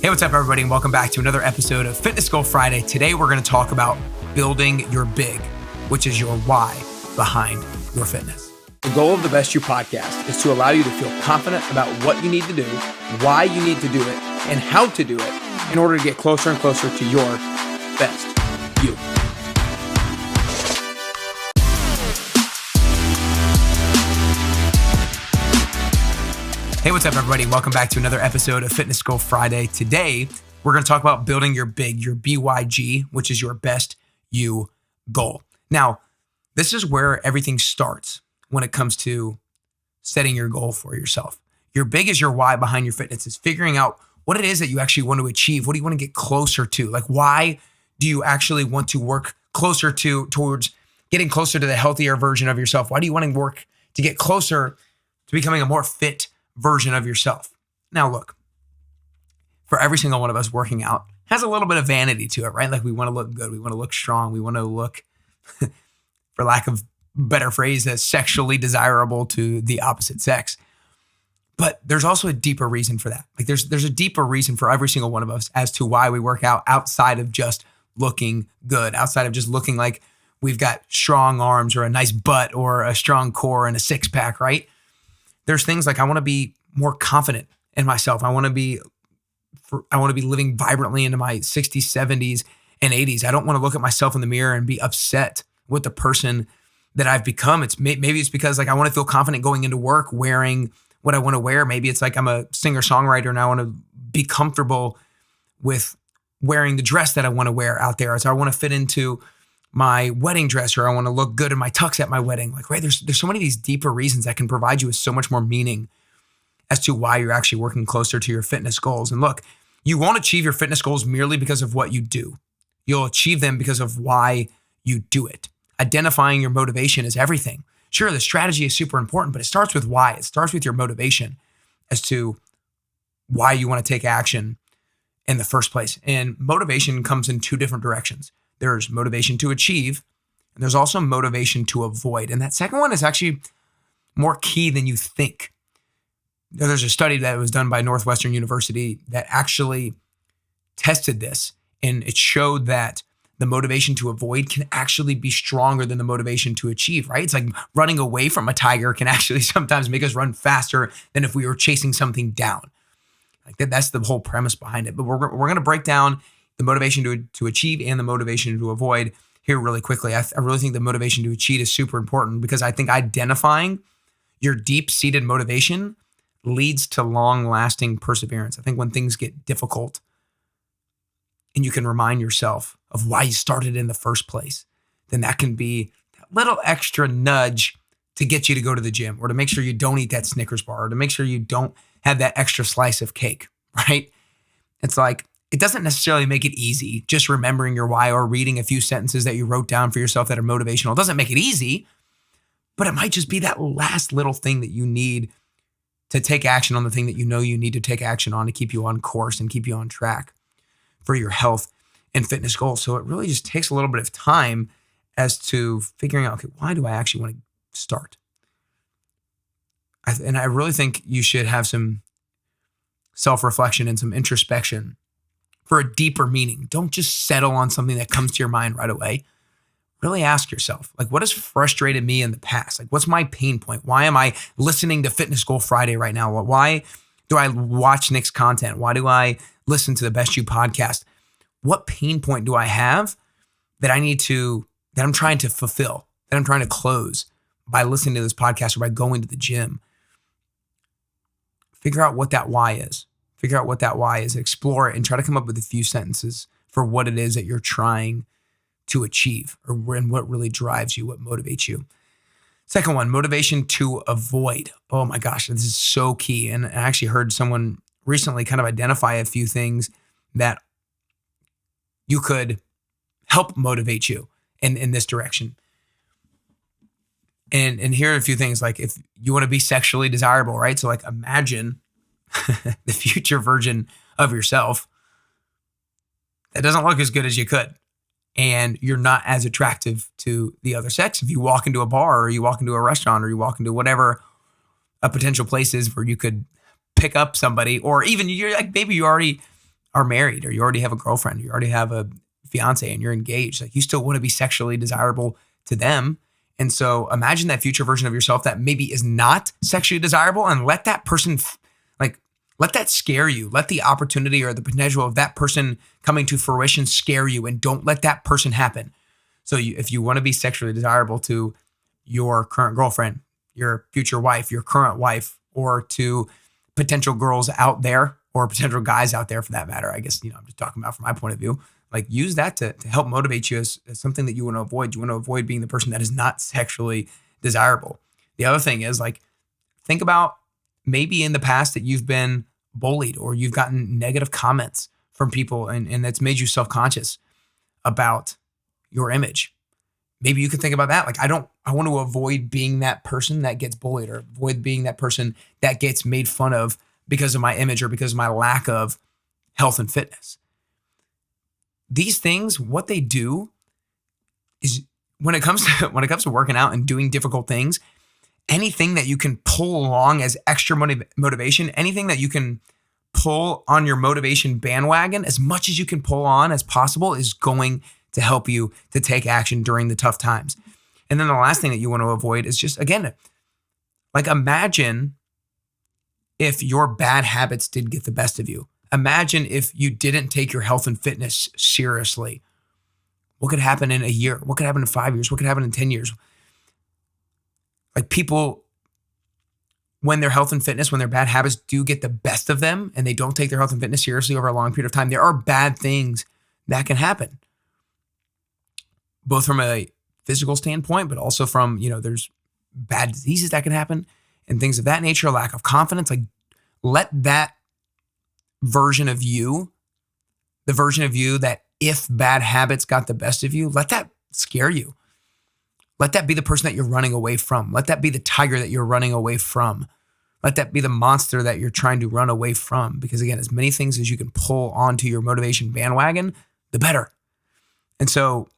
Hey, what's up, everybody, and welcome back to another episode of Fitness Goal Friday. Today, we're going to talk about building your big, which is your why behind your fitness. The goal of the Best You podcast is to allow you to feel confident about what you need to do, why you need to do it, and how to do it in order to get closer and closer to your best you. Hey, what's up, everybody? Welcome back to another episode of Fitness Goal Friday. Today, we're going to talk about building your big, your BYG, which is your best you goal. Now, this is where everything starts when it comes to setting your goal for yourself. Your big is your why behind your fitness. It's figuring out what it is that you actually want to achieve. What do you want to get closer to? Like, why do you actually want to work closer towards getting closer to the healthier version of yourself? Why do you want to work to get closer to becoming a more fit version of yourself? Now, look, for every single one of us, working out has a little bit of vanity to it, right? Like, we want to look good. We want to look strong. We want to look, for lack of better phrase, as sexually desirable to the opposite sex. But there's also a deeper reason for that. Like, there's a deeper reason for every single one of us as to why we work out, outside of just looking good, outside of just looking like we've got strong arms or a nice butt or a strong core and a six pack, right? There's things like, I want to be more confident in myself. I want to be living vibrantly into my 60s, 70s, and 80s. I don't want to look at myself in the mirror and be upset with the person that I've become. Maybe it's because, like, I want to feel confident going into work wearing what I want to wear. Maybe it's like I'm a singer-songwriter and I want to be comfortable with wearing the dress that I want to wear out there. So I want to fit into my wedding dress, or I want to look good in my tux at my wedding. Like, right, there's so many of these deeper reasons that can provide you with so much more meaning as to why you're actually working closer to your fitness goals. And look, you won't achieve your fitness goals merely because of what you do. You'll achieve them because of why you do it. Identifying your motivation is everything. Sure, the strategy is super important, but it starts with why. It starts with your motivation as to why you want to take action in the first place. And motivation comes in two different directions. There's motivation to achieve, and there's also motivation to avoid. And that second one is actually more key than you think. There's a study that was done by Northwestern University that actually tested this, and it showed that the motivation to avoid can actually be stronger than the motivation to achieve, right? It's like running away from a tiger can actually sometimes make us run faster than if we were chasing something down. Like that's the whole premise behind it. But we're going to break down the motivation to achieve and the motivation to avoid here really quickly. I really think the motivation to achieve is super important, because I think identifying your deep-seated motivation leads to long-lasting perseverance. I think when things get difficult and you can remind yourself of why you started in the first place, then that can be that little extra nudge to get you to go to the gym, or to make sure you don't eat that Snickers bar, or to make sure you don't have that extra slice of cake, right? It's like, it doesn't necessarily make it easy just remembering your why or reading a few sentences that you wrote down for yourself that are motivational. It doesn't make it easy, but it might just be that last little thing that you need to take action on the thing that you know you need to take action on to keep you on course and keep you on track for your health and fitness goals. So it really just takes a little bit of time as to figuring out, okay, why do I actually want to start? And I really think you should have some self-reflection and some introspection for a deeper meaning. Don't just settle on something that comes to your mind right away. Really ask yourself, like, what has frustrated me in the past? Like, what's my pain point? Why am I listening to Fitness Goal Friday right now? Why do I watch Nick's content? Why do I listen to the Best You podcast? What pain point do I have that I'm trying to fulfill, that I'm trying to close by listening to this podcast or by going to the gym? Figure out what that why is. Explore it and try to come up with a few sentences for what it is that you're trying to achieve, or what really drives you, what motivates you. Second one, motivation to avoid. Oh my gosh, this is so key. And I actually heard someone recently kind of identify a few things that you could help motivate you in this direction. And here are a few things, like if you want to be sexually desirable, right? So like, imagine the future version of yourself that doesn't look as good as you could, and you're not as attractive to the other sex. If you walk into a bar, or you walk into a restaurant, or you walk into whatever a potential place is where you could pick up somebody, or even you're like, maybe you already are married, or you already have a girlfriend, or you already have a fiance and you're engaged. Like, you still want to be sexually desirable to them. And so imagine that future version of yourself that maybe is not sexually desirable, and let that person let that scare you. Let the opportunity or the potential of that person coming to fruition scare you, and don't let that person happen. So if you want to be sexually desirable to your current girlfriend, your future wife, your current wife, or to potential girls out there, or potential guys out there for that matter, I guess, I'm just talking about from my point of view, like, use that to help motivate you as something that you want to avoid. You want to avoid being the person that is not sexually desirable. The other thing is, like, think about maybe in the past that you've been bullied or you've gotten negative comments from people, and that's made you self-conscious about your image. Maybe you could think about that. Like, I want to avoid being that person that gets bullied, or avoid being that person that gets made fun of because of my image or because of my lack of health and fitness. These things, what they do is, when it comes to working out and doing difficult things, anything that you can pull along as extra motivation, anything that you can pull on your motivation bandwagon, as much as you can pull on as possible, is going to help you to take action during the tough times. And then the last thing that you want to avoid is just, again, like, imagine if your bad habits did get the best of you. Imagine if you didn't take your health and fitness seriously. What could happen in a year? What could happen in 5 years? What could happen in 10 years? Like, people, when their health and fitness, when their bad habits do get the best of them and they don't take their health and fitness seriously over a long period of time, there are bad things that can happen, both from a physical standpoint, but also from, there's bad diseases that can happen and things of that nature, lack of confidence. Like, let that version of you, the version of you that if bad habits got the best of you, let that scare you. Let that be the person that you're running away from. Let that be the tiger that you're running away from. Let that be the monster that you're trying to run away from. Because again, as many things as you can pull onto your motivation bandwagon, the better. And so,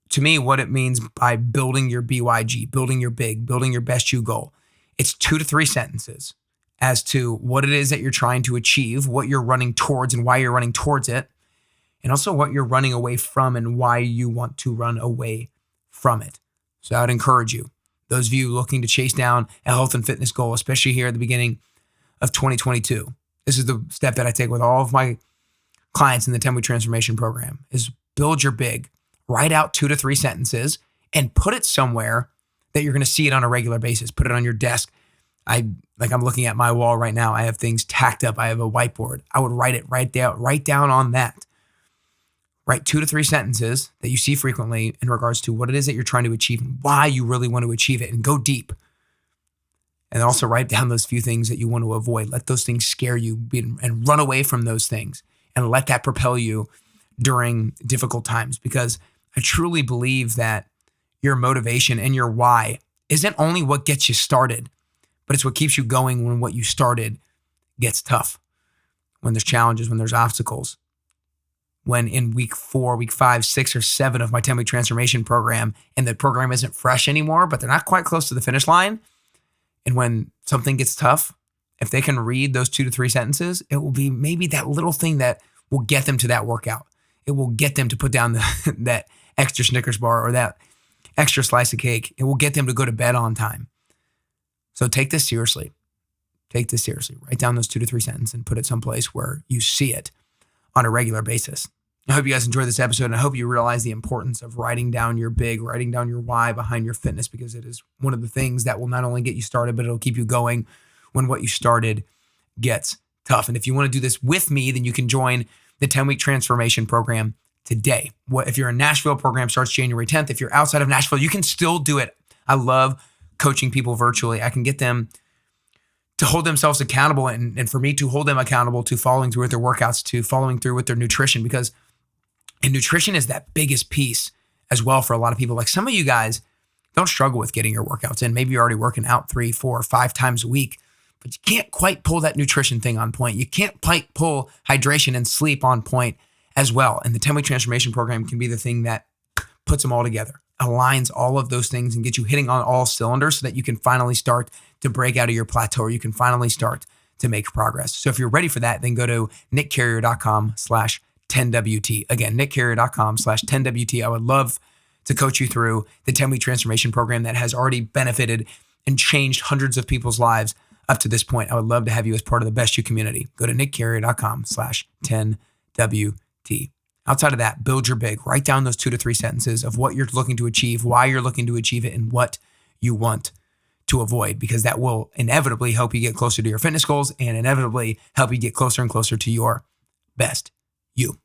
to me, what it means by building your BYG, building your big, building your best you goal, it's 2 to 3 sentences as to what it is that you're trying to achieve, what you're running towards and why you're running towards it, and also what you're running away from and why you want to run away from it. So I would encourage you, those of you looking to chase down a health and fitness goal, especially here at the beginning of 2022, this is the step that I take with all of my clients in the 10-week transformation program, is build your big. Write out 2 to 3 sentences and put it somewhere that you're going to see it on a regular basis. Put it on your desk. I'm looking at my wall right now. I have things tacked up. I have a whiteboard. I would write down on that. Write 2 to 3 sentences that you see frequently in regards to what it is that you're trying to achieve and why you really want to achieve it, and go deep. And also write down those few things that you want to avoid. Let those things scare you and run away from those things, and let that propel you during difficult times. Because I truly believe that your motivation and your why isn't only what gets you started, but it's what keeps you going when what you started gets tough, when there's challenges, when there's obstacles. When in week 4, week 5, 6, or 7 of my 10-week transformation program, and the program isn't fresh anymore, but they're not quite close to the finish line. And when something gets tough, if they can read those 2 to 3 sentences, it will be maybe that little thing that will get them to that workout. It will get them to put down that extra Snickers bar or that extra slice of cake. It will get them to go to bed on time. So take this seriously. Take this seriously. Write down those 2 to 3 sentences and put it someplace where you see it on a regular basis. I hope you guys enjoyed this episode, and I hope you realize the importance of writing down your big, writing down your why behind your fitness, because it is one of the things that will not only get you started, but it'll keep you going when what you started gets tough. And if you want to do this with me, then you can join the 10-week transformation program today. If you're in Nashville, program starts January 10th. If you're outside of Nashville, you can still do it. I love coaching people virtually. I can get them to hold themselves accountable, and for me to hold them accountable to following through with their workouts, to following through with their nutrition, because nutrition is that biggest piece as well for a lot of people. Like, some of you guys don't struggle with getting your workouts in. Maybe you're already working out 3, 4, 5 times a week, but you can't quite pull that nutrition thing on point. You can't quite pull hydration and sleep on point as well. And the 10-week transformation program can be the thing that puts them all together, aligns all of those things, and gets you hitting on all cylinders so that you can finally start to break out of your plateau, or you can finally start to make progress. So if you're ready for that, then go to nickcarrier.com/10WT. Again, nickcarrier.com/10WT. I would love to coach you through the 10-week transformation program that has already benefited and changed hundreds of people's lives up to this point. I would love to have you as part of the Best You community. Go to nickcarrier.com/10WT. Outside of that, build your big. Write down those 2 to 3 sentences of what you're looking to achieve, why you're looking to achieve it, and what you want to avoid, because that will inevitably help you get closer to your fitness goals and inevitably help you get closer and closer to your best you.